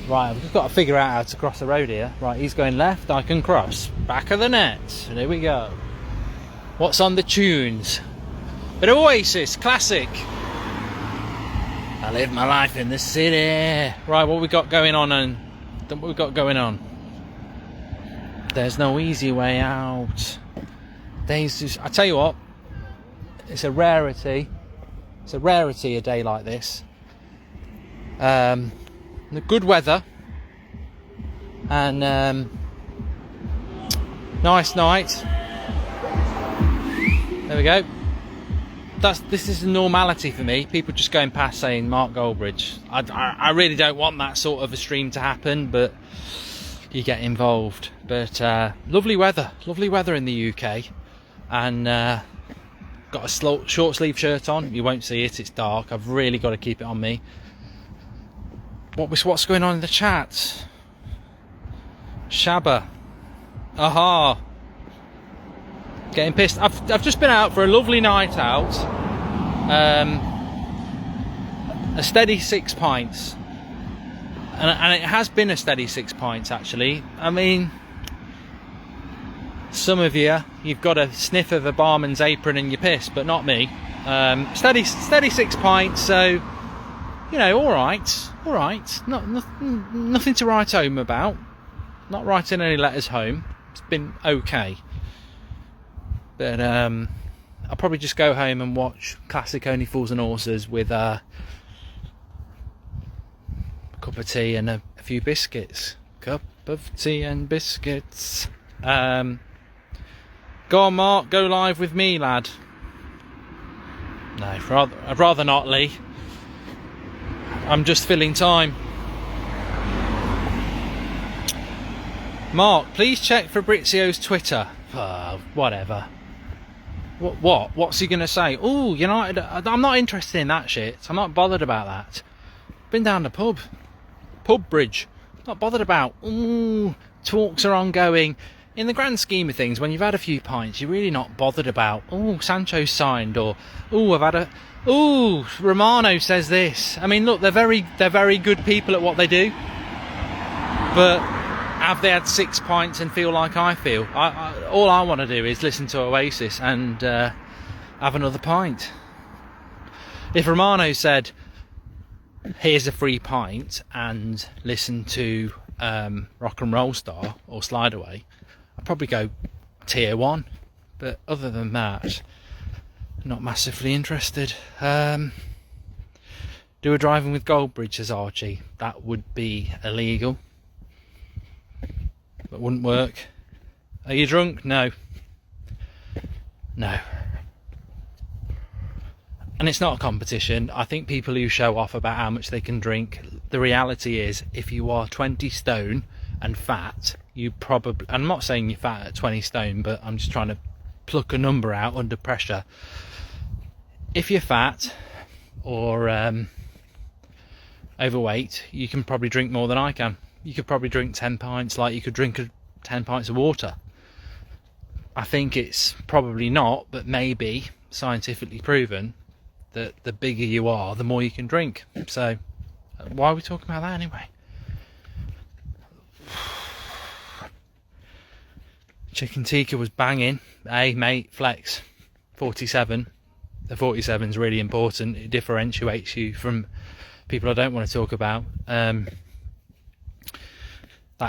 Right, I've just got to figure out how to cross the road here. Right, he's going left, I can cross. Back of the net. And here we go. What's on the tunes? Bit of Oasis, classic. I live my life in the city. Right, what we got going on and what we got going on? There's no easy way out. I tell you what, it's a rarity. It's a rarity a day like this. The good weather and nice night. There we go. This is the normality for me. People just going past saying Mark Goldbridge. I really don't want that sort of a stream to happen, but you get involved. But lovely weather in the UK, and got a short sleeve shirt on. You won't see it, it's dark. I've really got to keep it on me. What's going on in the chat? Shabba. Aha. Getting pissed. I've just been out for a lovely night out. A steady 6 pints. And it has been a steady 6 pints actually. I mean, some of you've got a sniff of a barman's apron and you're pissed, but not me. Steady 6 pints, so you know, all right. Nothing to write home about. Not writing any letters home. It's been okay. But I'll probably just go home and watch classic Only Fools and Horses with a cup of tea and a few biscuits. Cup of tea and biscuits. Go on, Mark. Go live with me, lad. No, I'd rather not, Lee. I'm just filling time. Mark, please check Fabrizio's Twitter. Whatever. What's he going to say? Oh, United. I'm not interested in that shit. I'm not bothered about that. Been down the pub. Bridge. Not bothered about. Ooh, talks are ongoing. In the grand scheme of things, when you've had a few pints, you're really not bothered about, oh, Sancho's signed, or, oh, I've had a, oh, Romano says this. I mean, look, they're very good people at what they do. But have they had 6 pints and feel like I feel? All I want to do is listen to Oasis and have another pint. If Romano said, here's a free pint and listen to Rock and Roll Star or Slide Away, I'd probably go tier 1, but other than that, not massively interested. Do a driving with Goldbridge as Archie. That would be illegal, but wouldn't work. Are you drunk? No. And it's not a competition. I think people who show off about how much they can drink, the reality is, if you are 20 stone and fat, you probably, I'm not saying you're fat at 20 stone, but I'm just trying to pluck a number out under pressure. If you're fat or overweight, you can probably drink more than I can. You could probably drink 10 pints like you could drink 10 pints of water. I think it's probably not, but maybe scientifically proven that the bigger you are, the more you can drink. So why are we talking about that anyway? Chicken tikka was banging. Hey mate, flex. 47. The 47 is really important. It differentiates you from people I don't want to talk about. That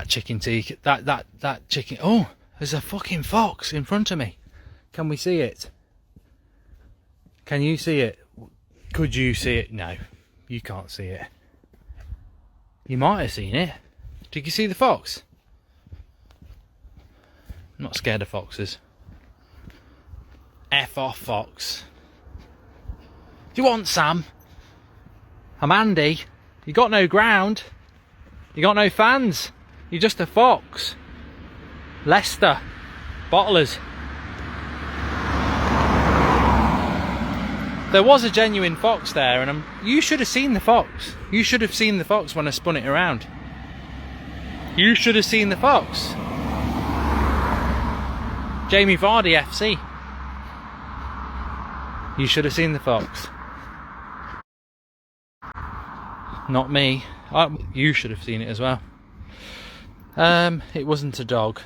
chicken tikka, that chicken. Oh, there's a fucking fox in front of me. Can we see it? Can you see it? Could you see it? No, you can't see it. You might have seen it. Did you see the fox? I'm not scared of foxes. F off, fox. Do you want Sam? I'm Andy. You got no ground. You got no fans. You're just a fox. Leicester. Bottlers. There was a genuine fox there, and you should have seen the fox. You should have seen the fox when I spun it around. You should have seen the fox. Jamie Vardy FC. You should have seen the fox. Not me. You should have seen it as well. It wasn't a dog.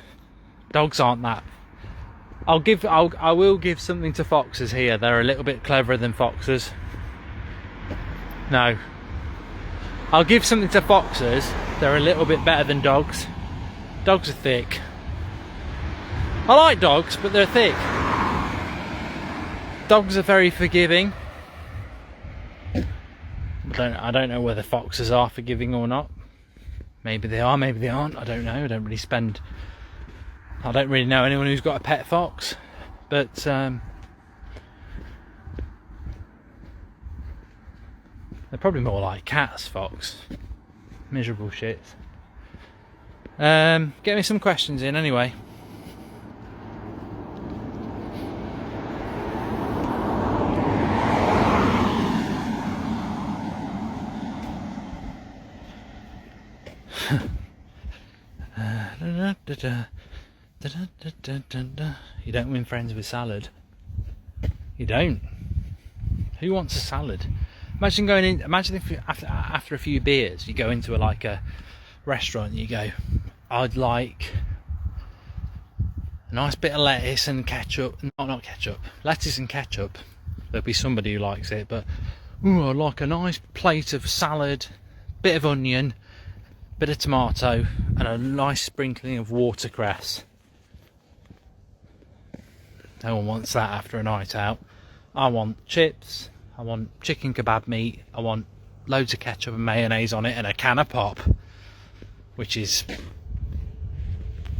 Dogs aren't that. I will give something to foxes here. They're a little bit cleverer than foxes. No. I'll give something to foxes. They're a little bit better than dogs. Dogs are thick. I like dogs, but they're thick. Dogs are very forgiving. I don't know whether foxes are forgiving or not. Maybe they are, maybe they aren't. I don't know. I don't really know anyone who's got a pet fox. But they're probably more like cats, fox. Miserable shits. Get me some questions in anyway. You don't win friends with salad. You don't. Who wants a salad? Imagine if after a few beers you go into a restaurant and you go, I'd like a nice bit of lettuce and ketchup. Not ketchup. Lettuce and ketchup. There'll be somebody who likes it, but I'd like a nice plate of salad, bit of onion, bit of tomato, and a nice sprinkling of watercress. No one wants that after a night out. I want chips, I want chicken kebab meat, I want loads of ketchup and mayonnaise on it, and a can of pop, which is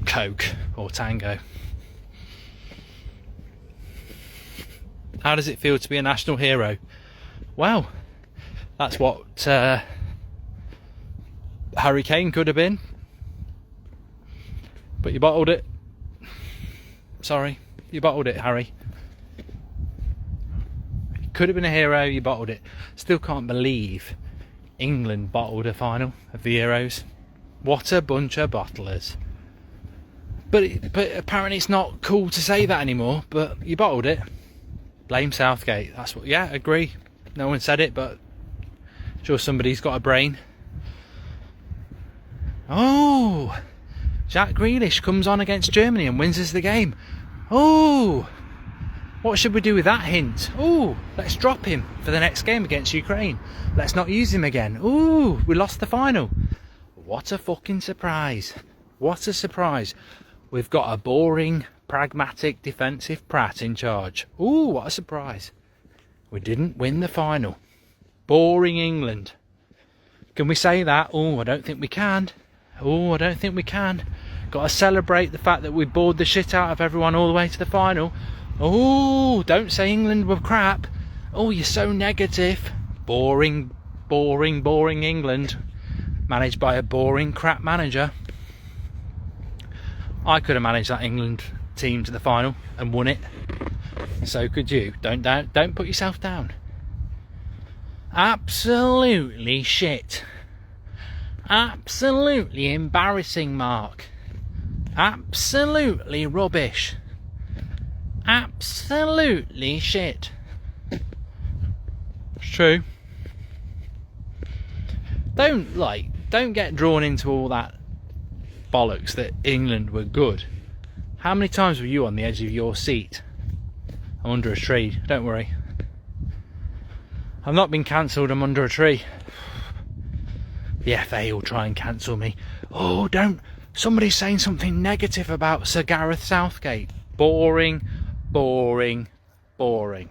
Coke or Tango. How does it feel to be a national hero? Well, that's what Harry Kane could have been, but you bottled it. Sorry, you bottled it, Harry. You could have been a hero, you bottled it. Still can't believe England bottled a final of the Euros. What a bunch of bottlers. But apparently it's not cool to say that anymore, but you bottled it. Blame Southgate. That's what, yeah, agree. No one said it, but I'm sure somebody's got a brain. Oh, Jack Grealish comes on against Germany and wins us the game. Oh, what should we do with that hint? Oh, let's drop him for the next game against Ukraine. Let's not use him again. Oh, we lost the final. What a fucking surprise. What a surprise. We've got a boring, pragmatic, defensive prat in charge. Oh, what a surprise. We didn't win the final. Boring England. Can we say that? Oh, I don't think we can. Oh, I don't think we can. Got to celebrate the fact that we bored the shit out of everyone all the way to the final. Oh, don't say England were crap. Oh, you're so negative. Boring, boring, boring England. Managed by a boring crap manager. I could have managed that England team to the final and won it. So could you. Don't put yourself down. Absolutely shit. Absolutely embarrassing, Mark. Absolutely rubbish. Absolutely shit. It's true. Don't get drawn into all that bollocks that England were good. How many times were you on the edge of your seat? I'm under a tree, don't worry. I've not been cancelled, I'm under a tree. The FA will try and cancel me. Oh, don't. Somebody's saying something negative about Sir Gareth Southgate. Boring, boring, boring.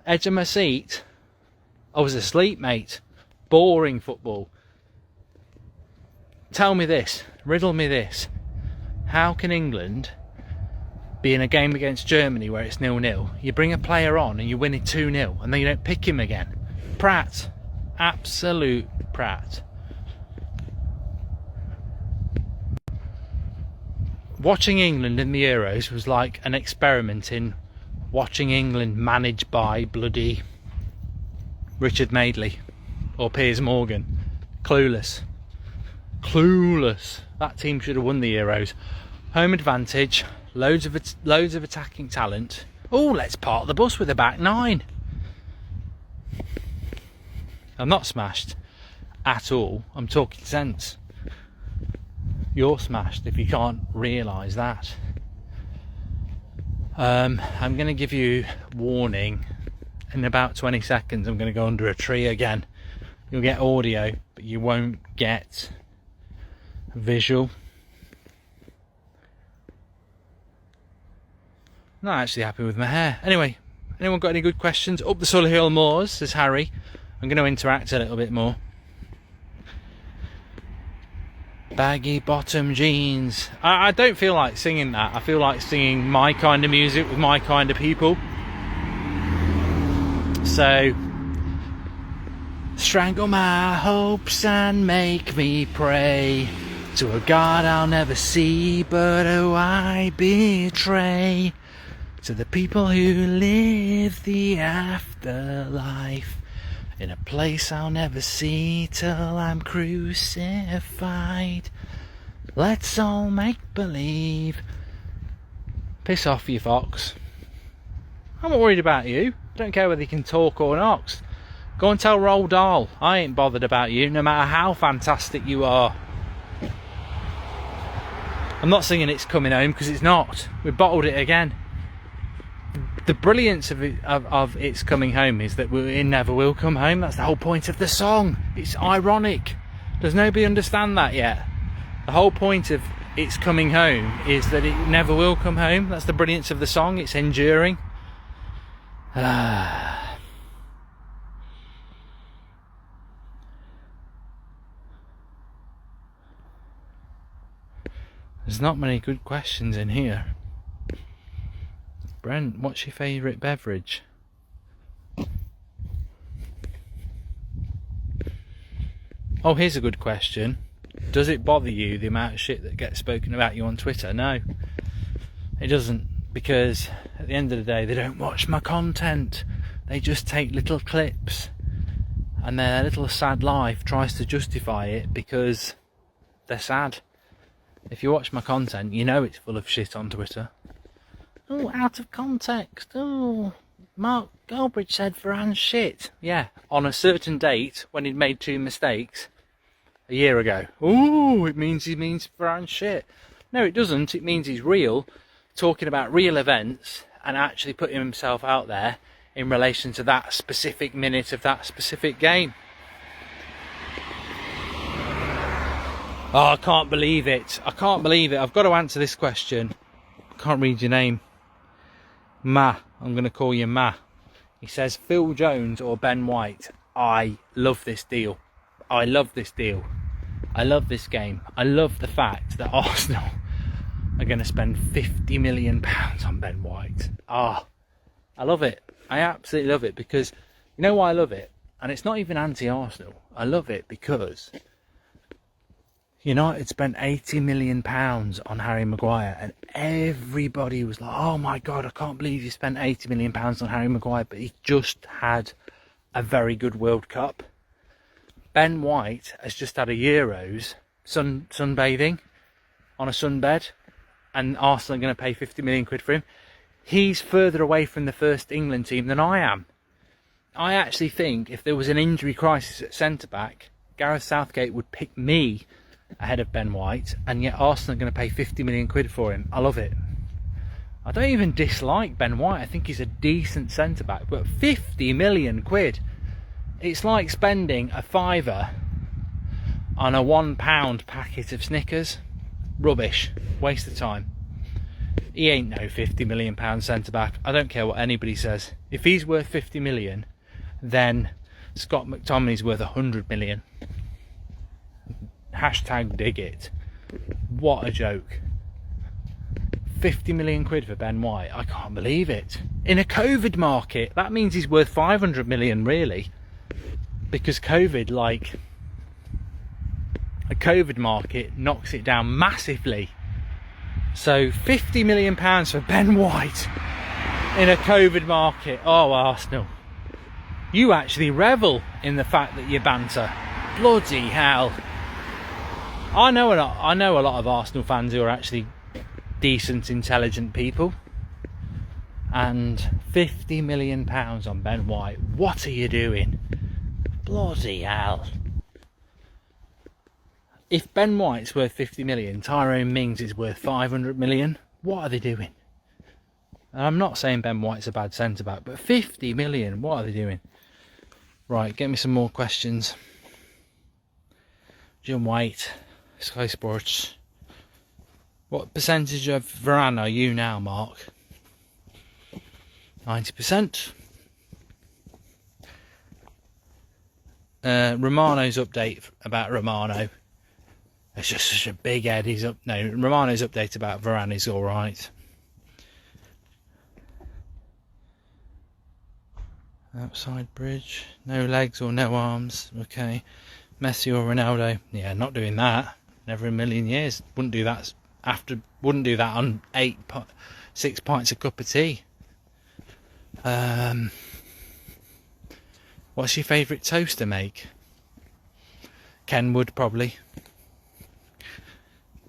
Edge of my seat. I was asleep, mate. Boring football. Tell me this. Riddle me this. How can England be in a game against Germany where it's 0-0? You bring a player on and you win it 2-0 and then you don't pick him again. Prat. Absolute prat. Watching England in the Euros was like an experiment in watching England managed by bloody Richard Madeley or Piers Morgan. Clueless. Clueless. That team should have won the Euros. Home advantage, loads of attacking talent. Oh, let's park the bus with a back nine. I'm not smashed. at all. I'm talking sense. You're smashed if you can't realise that. I'm going to give you warning. In about 20 seconds I'm going to go under a tree again. You'll get audio, but you won't get visual. Not actually happy with my hair. Anyway, anyone got any good questions? Up the Solihull Moors, says Harry. I'm going to interact a little bit more. Baggy bottom jeans. I don't feel like singing that. I feel like singing my kind of music with my kind of people. So, strangle my hopes and make me pray to a God I'll never see, but who I betray. To the people who live the afterlife in a place I'll never see till I'm crucified. Let's all make believe. Piss off, you fox. I'm not worried about you. I don't care whether you can talk or not. Go and tell Roald Dahl I ain't bothered about you, no matter how fantastic you are. I'm not singing It's Coming Home because it's not. We bottled it again. The brilliance of It's Coming Home is that it never will come home. That's the whole point of the song. It's ironic. Does nobody understand that yet? The whole point of It's Coming Home is that it never will come home. That's the brilliance of the song. It's enduring. There's not many good questions in here. Brent, what's your favourite beverage? Oh, here's a good question. Does it bother you, the amount of shit that gets spoken about you on Twitter? No, it doesn't, because at the end of the day, they don't watch my content. They just take little clips, and their little sad life tries to justify it because they're sad. If you watch my content, you know it's full of shit on Twitter. Oh, out of context. Oh, Mark Goldbridge said Varane shit. Yeah, on a certain date when he'd made 2 mistakes a year ago. Oh, it means he means Varane shit. No, it doesn't. It means he's real, talking about real events and actually putting himself out there in relation to that specific minute of that specific game. Oh, I can't believe it. I can't believe it. I've got to answer this question. I can't read your name. Ma. I'm going to call you Ma. He says, Phil Jones or Ben White? I love this deal. I love this deal. I love this game. I love the fact that Arsenal are going to spend £50 million on Ben White. I love it. I absolutely love it because, you know why I love it? And it's not even anti-Arsenal. I love it because United spent £80 million on Harry Maguire, and everybody was like, oh my God, I can't believe you spent £80 million on Harry Maguire, but he just had a very good World Cup. Ben White has just had a Euros sunbathing on a sunbed, and Arsenal are going to pay 50 million quid for him. He's further away from the first England team than I am. I actually think if there was an injury crisis at centre-back, Gareth Southgate would pick me ahead of Ben White, and yet Arsenal are going to pay 50 million quid for him. I love it. I don't even dislike Ben White. I think he's a decent centre-back, but 50 million quid. It's like spending a £5 on a £1 packet of Snickers. Rubbish. Waste of time. He ain't no £50 million centre-back. I don't care what anybody says. If he's worth 50 million, then Scott McTominay's worth 100 million. Hashtag dig it. What a joke. 50 million quid for Ben White. I can't believe it. In a COVID market, that means he's worth 500 million really. Because COVID, like, a COVID market knocks it down massively. So 50 million pounds for Ben White in a COVID market. Oh, Arsenal. You actually revel in the fact that you banter. Bloody hell. I know a lot of Arsenal fans who are actually decent, intelligent people. And 50 million pounds on Ben White. What are you doing? Bloody hell. If Ben White's worth 50 million, Tyrone Mings is worth 500 million. What are they doing? And I'm not saying Ben White's a bad centre-back, but 50 million, what are they doing? Right, get me some more questions. Jim White, Sky Sports. What percentage of Varane are you now, Mark? 90%. Romano's update about Romano. It's just such a big head. Romano's update about Varane is alright. Outside bridge. No legs or no arms. Okay. Messi or Ronaldo? Yeah, not doing that. Never in a million years. Wouldn't do that on 6 pints of cup of tea. What's your favourite toast to make? Kenwood, probably.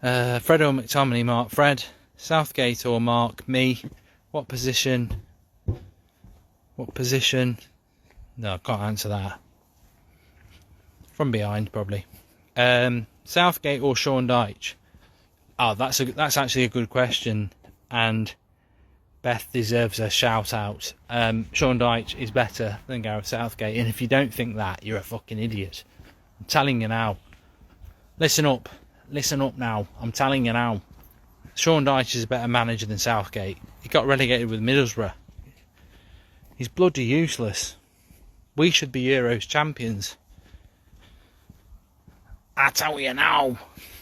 Fred or McTominay, Mark? Fred. Southgate or Mark? Me. What position? No, I can't answer that. From behind, probably. Southgate or Sean Dyche? Oh, that's actually a good question, and Beth deserves a shout out. Sean Dyche is better than Gareth Southgate, and if you don't think that, you're a fucking idiot. I'm telling you now. Listen up now. I'm telling you now. Sean Dyche is a better manager than Southgate. He got relegated with Middlesbrough. He's bloody useless. We should be Euros champions. I tell you now.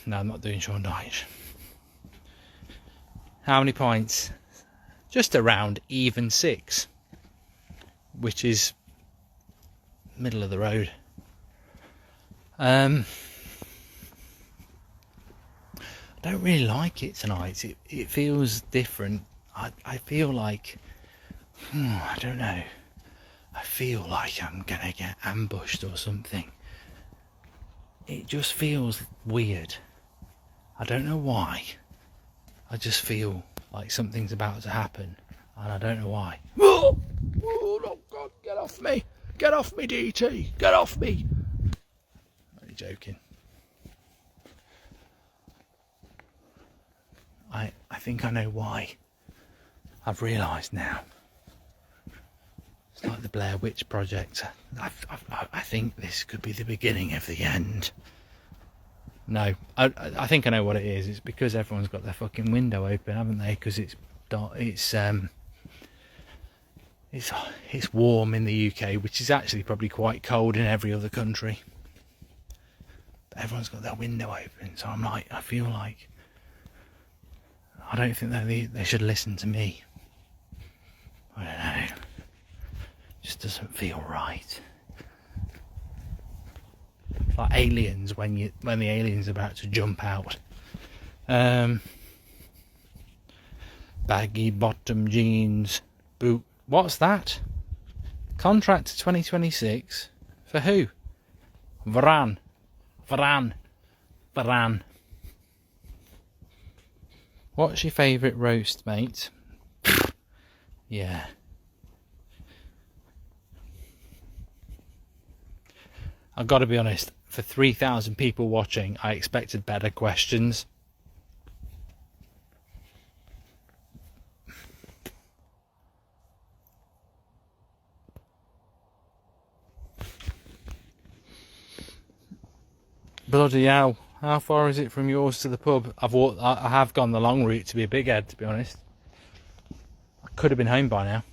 No, I'm not doing Sean Dyche. How many points? Just around even 6, which is middle of the road. I don't really like it tonight. It feels different. I feel like, I don't know. I feel like I'm gonna get ambushed or something. It just feels weird. I don't know why. I just feel like something's about to happen, and I don't know why. Oh God, get off me! Get off me, DT! Get off me! I'm only joking. I think I know why. I've realised now. It's like the Blair Witch Project. I think this could be the beginning of the end. No, I think I know what it is. It's because everyone's got their fucking window open, haven't they? Because it's warm in the UK, which is actually probably quite cold in every other country. But everyone's got their window open, so I feel like I don't think they should listen to me. I don't know. It just doesn't feel right. Like Aliens, when the alien's about to jump out. Baggy bottom jeans, boot. What's that? Contract to 2026 for who? Varane. What's your favourite roast, mate? Yeah. I've got to be honest, for 3,000 people watching, I expected better questions. Bloody hell. How far is it from yours to the pub? I have gone the long route to be a big head, to be honest. I could have been home by now.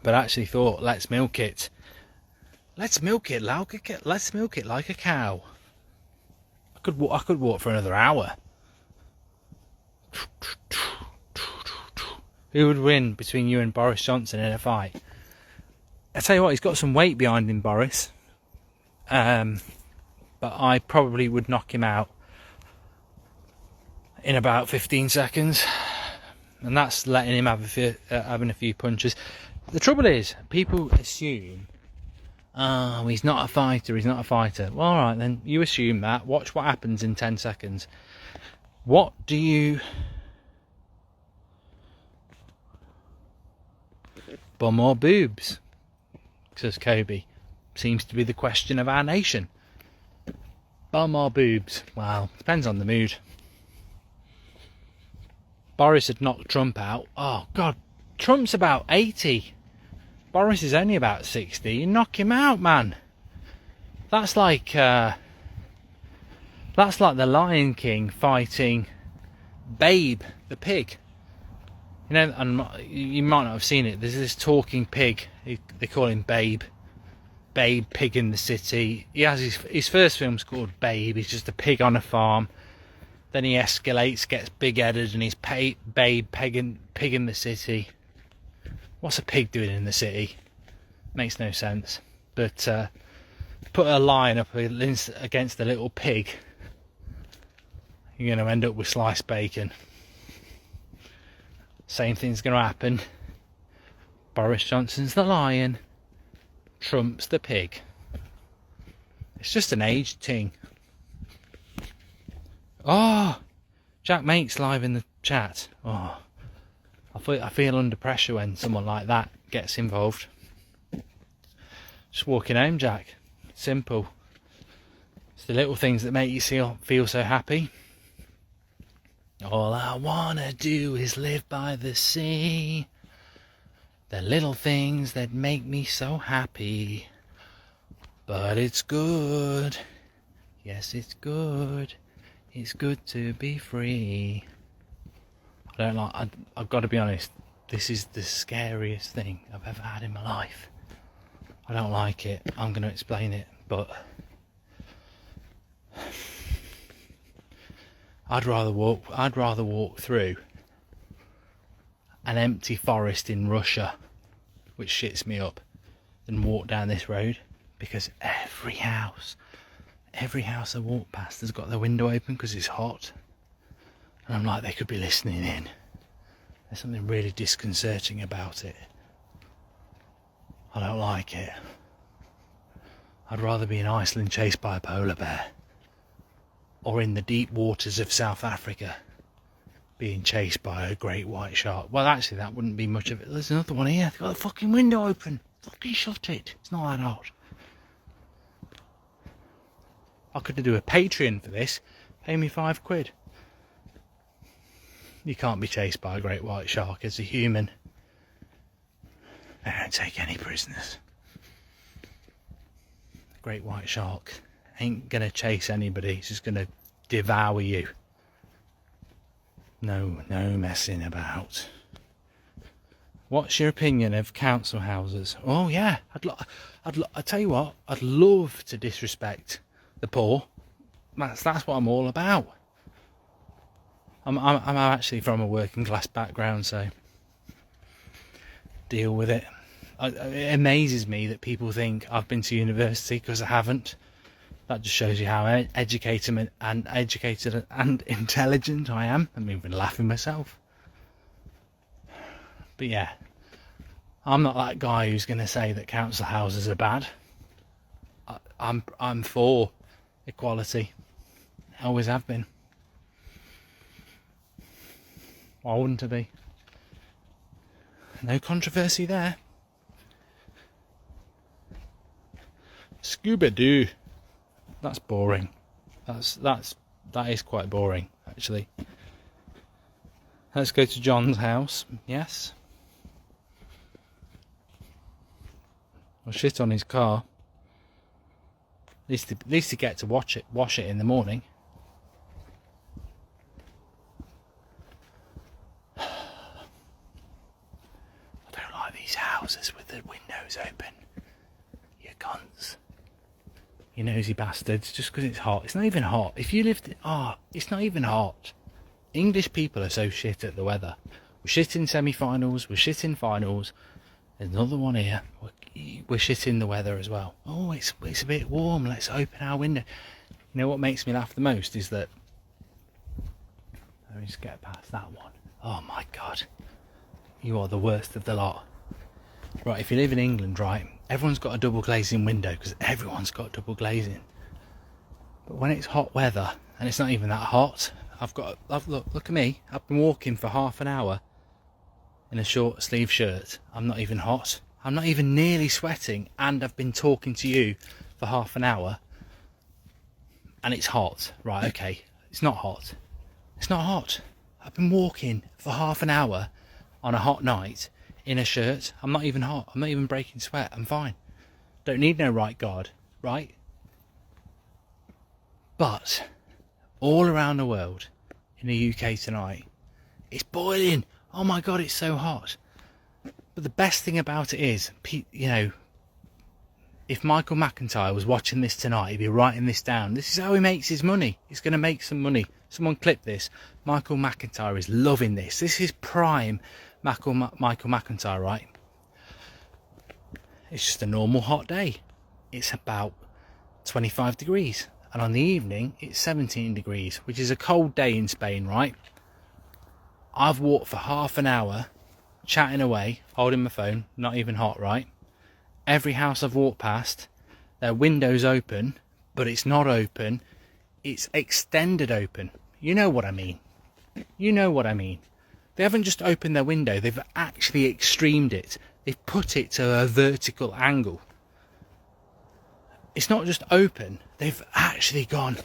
But I actually thought, let's milk it. Let's milk it like a cow. I could walk for another hour. Who would win between you and Boris Johnson in a fight? I tell you what, he's got some weight behind him, Boris. But I probably would knock him out in about 15 seconds, and that's letting him have having a few punches. The trouble is, people assume, oh, he's not a fighter. Well, all right, then you assume that. Watch what happens in 10 seconds. What do you? Bum or boobs? Says Kobe. Seems to be the question of our nation. Bum or boobs? Well, depends on the mood. Boris had knocked Trump out. Oh, God. Trump's about 80. Boris is only about 60. You knock him out, man. That's like the Lion King fighting Babe, the pig. You know, and you might not have seen it. There's this talking pig. They call him Babe. Babe, Pig in the City. He has his first film's called Babe. He's just a pig on a farm. Then he escalates, gets big-headed, and he's Babe, Pig in the City. What's a pig doing in the city? Makes no sense. But put a lion up against a little pig, you're going to end up with sliced bacon. Same thing's going to happen. Boris Johnson's the lion, Trump's the pig. It's just an age thing. Oh, Jack Mate's live in the chat. Oh, I feel under pressure when someone like that gets involved. Just walking home, Jack. Simple. It's the little things that make you feel so happy. All I wanna do is live by the sea. The little things that make me so happy. But it's good. Yes, it's good. It's good to be free. I've got to be honest, this is the scariest thing I've ever had in my life. I don't like it. I'm going to explain it, but I'd rather walk through an empty forest in Russia, which shits me up, than walk down this road, because every house I walk past has got their window open because it's hot, and I'm like, they could be listening in. There's something really disconcerting about it. I don't like it. I'd rather be in Iceland chased by a polar bear, or in the deep waters of South Africa being chased by a great white shark. Well, actually, that wouldn't be much of it. There's another one here. They've got the fucking window open. Fucking shut it. It's not that hot. I could do a Patreon for this. Pay me £5. You can't be chased by a great white shark as a human. They don't take any prisoners. The great white shark ain't gonna chase anybody. It's just gonna devour you. No messing about. What's your opinion of council houses? Oh yeah, I tell you what, I'd love to disrespect the poor. That's what I'm all about. I'm actually from a working class background, so deal with it. It amazes me that people think I've been to university, because I haven't. That just shows you how educated and intelligent I am. I'm even laughing myself. But yeah, I'm not that guy who's going to say that council houses are bad. I'm for equality. I always have been. Why wouldn't I be? No controversy there. Scooby-Doo. That's boring. That is quite boring, actually. Let's go to John's house. Yes. Well, shit on his car. At least he get to wash it in the morning. I don't like these houses with the windows open. You cunts. You nosy bastards, just because it's hot. It's not even hot. If you lived... it's not even hot. English people are so shit at the weather. We're shit in semi-finals, we're shit in finals. There's another one here. We're shit in the weather as well. Oh, it's a bit warm. Let's open our window. You know what makes me laugh the most is that... Let me just get past that one. Oh my God. You are the worst of the lot. Right, if you live in England, right, everyone's got a double glazing window, because everyone's got double glazing. But when it's hot weather, and it's not even that hot, look at me. I've been walking for half an hour in a short sleeve shirt. I'm not even hot. I'm not even nearly sweating, and I've been talking to you for half an hour. and it's hot. Right, okay. It's not hot. It's not hot. I've been walking for half an hour on a hot night in a shirt. I'm not even hot. I'm not even breaking sweat. I'm fine. Don't need no right guard, right? But all around the world, in the UK tonight, it's boiling. Oh my God, it's so hot. But the best thing about it is, you know, if Michael McIntyre was watching this tonight, he'd be writing this down. This is how he makes his money. He's going to make some money. Someone clip this. Michael McIntyre is loving this. This is prime Michael McIntyre, right? It's just a normal hot day. It's about 25 degrees. And on the evening, it's 17 degrees, which is a cold day in Spain, right? I've walked for half an hour, chatting away, holding my phone, not even hot, right? Every house I've walked past, their window's open, but it's not open. It's extended open. You know what I mean. You know what I mean. They haven't just opened their window, they've actually extremed it. They've put it to a vertical angle. It's not just open, they've actually gone,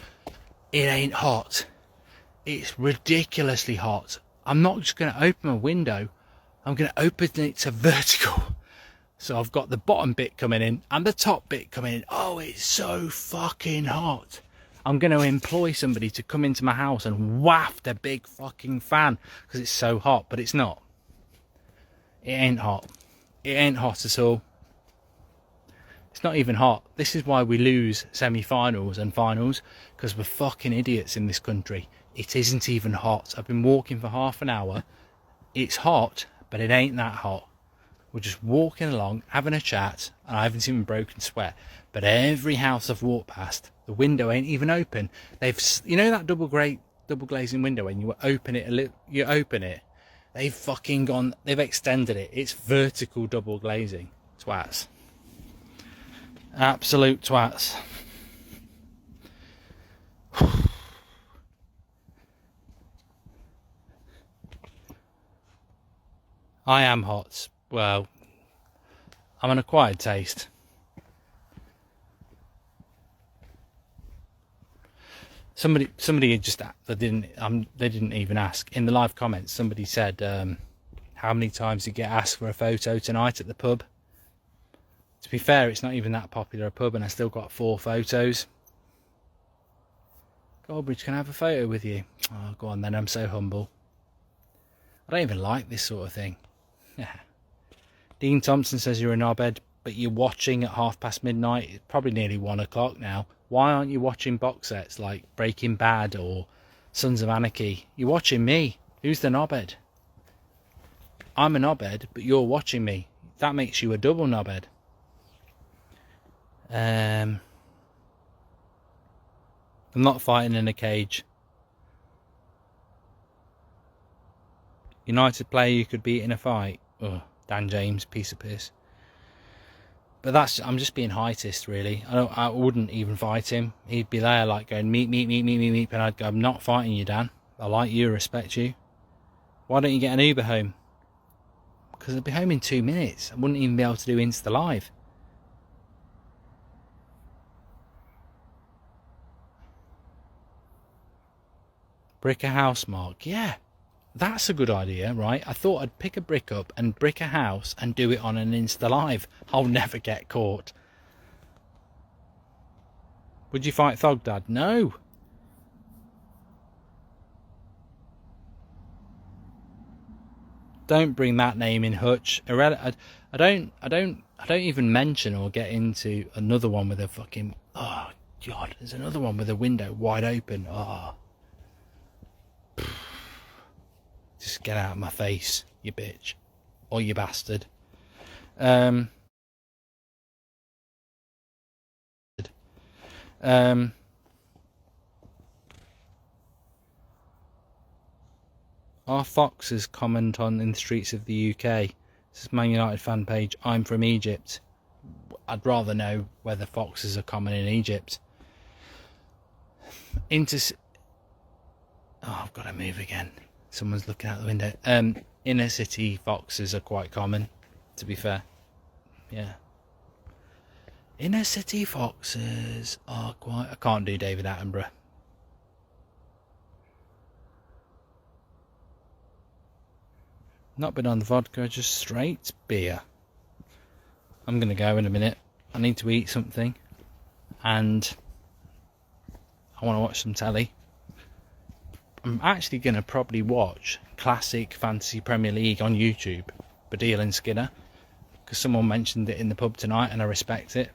it ain't hot. It's ridiculously hot. I'm not just going to open a window, I'm going to open it to vertical. So I've got the bottom bit coming in and the top bit coming in. Oh, it's so fucking hot. I'm going to employ somebody to come into my house and waft a big fucking fan because it's so hot, but it's not. It ain't hot. It ain't hot at all. It's not even hot. This is why we lose semi-finals and finals, because we're fucking idiots in this country. It isn't even hot. I've been walking for half an hour. It's hot, but it ain't that hot. We're just walking along, having a chat, and I haven't even broken sweat. But every house I've walked past, the window ain't even open. They've, you know that double glazing window when you open it a little, you open it. They've fucking gone. They've extended it. It's vertical double glazing. Twats. Absolute twats. I am hot. Well, I'm an acquired taste. Somebody just they didn't even ask in the live comments. Somebody said, "How many times did you get asked for a photo tonight at the pub?" To be fair, it's not even that popular a pub, and I still got 4 photos. Goldbridge, can I have a photo with you? Oh, go on then. I'm so humble. I don't even like this sort of thing. Dean Thompson says you're a knobhead, but you're watching at midnight. It's probably nearly 1 o'clock now. Why aren't you watching box sets like Breaking Bad or Sons of Anarchy? You're watching me. Who's the knobhead? I'm a knobhead, but you're watching me. That makes you a double knobhead. I'm not fighting in a cage. United player you could beat in a fight. Oh, Dan James, piece of piss. But I'm just being heightist, really. I wouldn't even fight him. He'd be there like going meet, and I'd go, I'm not fighting you, Dan. I like you, respect you. Why don't you get an Uber home? Because I'd be home in 2 minutes. I wouldn't even be able to do Insta Live. Brick a house, Mark. Yeah, that's a good idea, right? I thought I'd pick a brick up and brick a house and do it on an Insta Live. I'll never get caught. Would you fight Thogdad? No. Don't bring that name in, Hutch. I don't even mention or get into another one with a fucking, oh God, there's another one with a window wide open. Oh. Just get out of my face, you bitch. Or you bastard. Our foxes comment on in the streets of the UK. This is Man United fan page. I'm from Egypt. I'd rather know whether foxes are common in Egypt. Oh, I've got to move again. Someone's looking out the window. Inner city foxes are quite common, to be fair. Yeah. Inner city foxes are quite... I can't do David Attenborough. Not been on the vodka, just straight beer. I'm going to go in a minute. I need to eat something. And I want to watch some telly. I'm actually going to probably watch Classic Fantasy Premier League on YouTube. Badil and Skinner. Because someone mentioned it in the pub tonight and I respect it.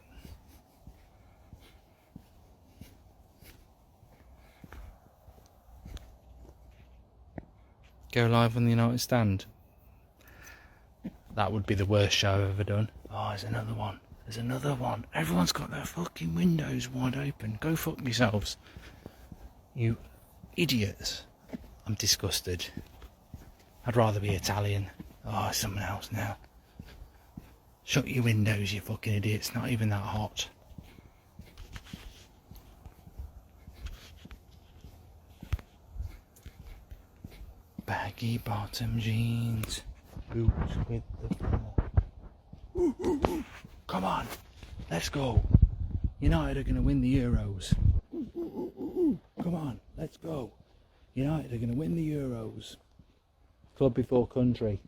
Go live on the United Stand. That would be the worst show I've ever done. Oh, there's another one. There's another one. Everyone's got their fucking windows wide open. Go fuck yourselves. You idiots. I'm disgusted. I'd rather be Italian. Oh, someone else now. Shut your windows, you fucking idiots. It's not even that hot. Baggy bottom jeans. Boots with the floor. Come on, let's go. United are going to win the Euros. Come on, let's go. United are going to win the Euros. Club before country.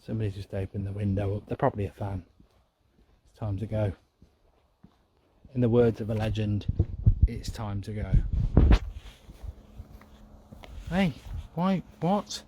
Somebody just opened the window up. They're probably a fan. It's time to go. In the words of a legend, it's time to go. Hey, why? What?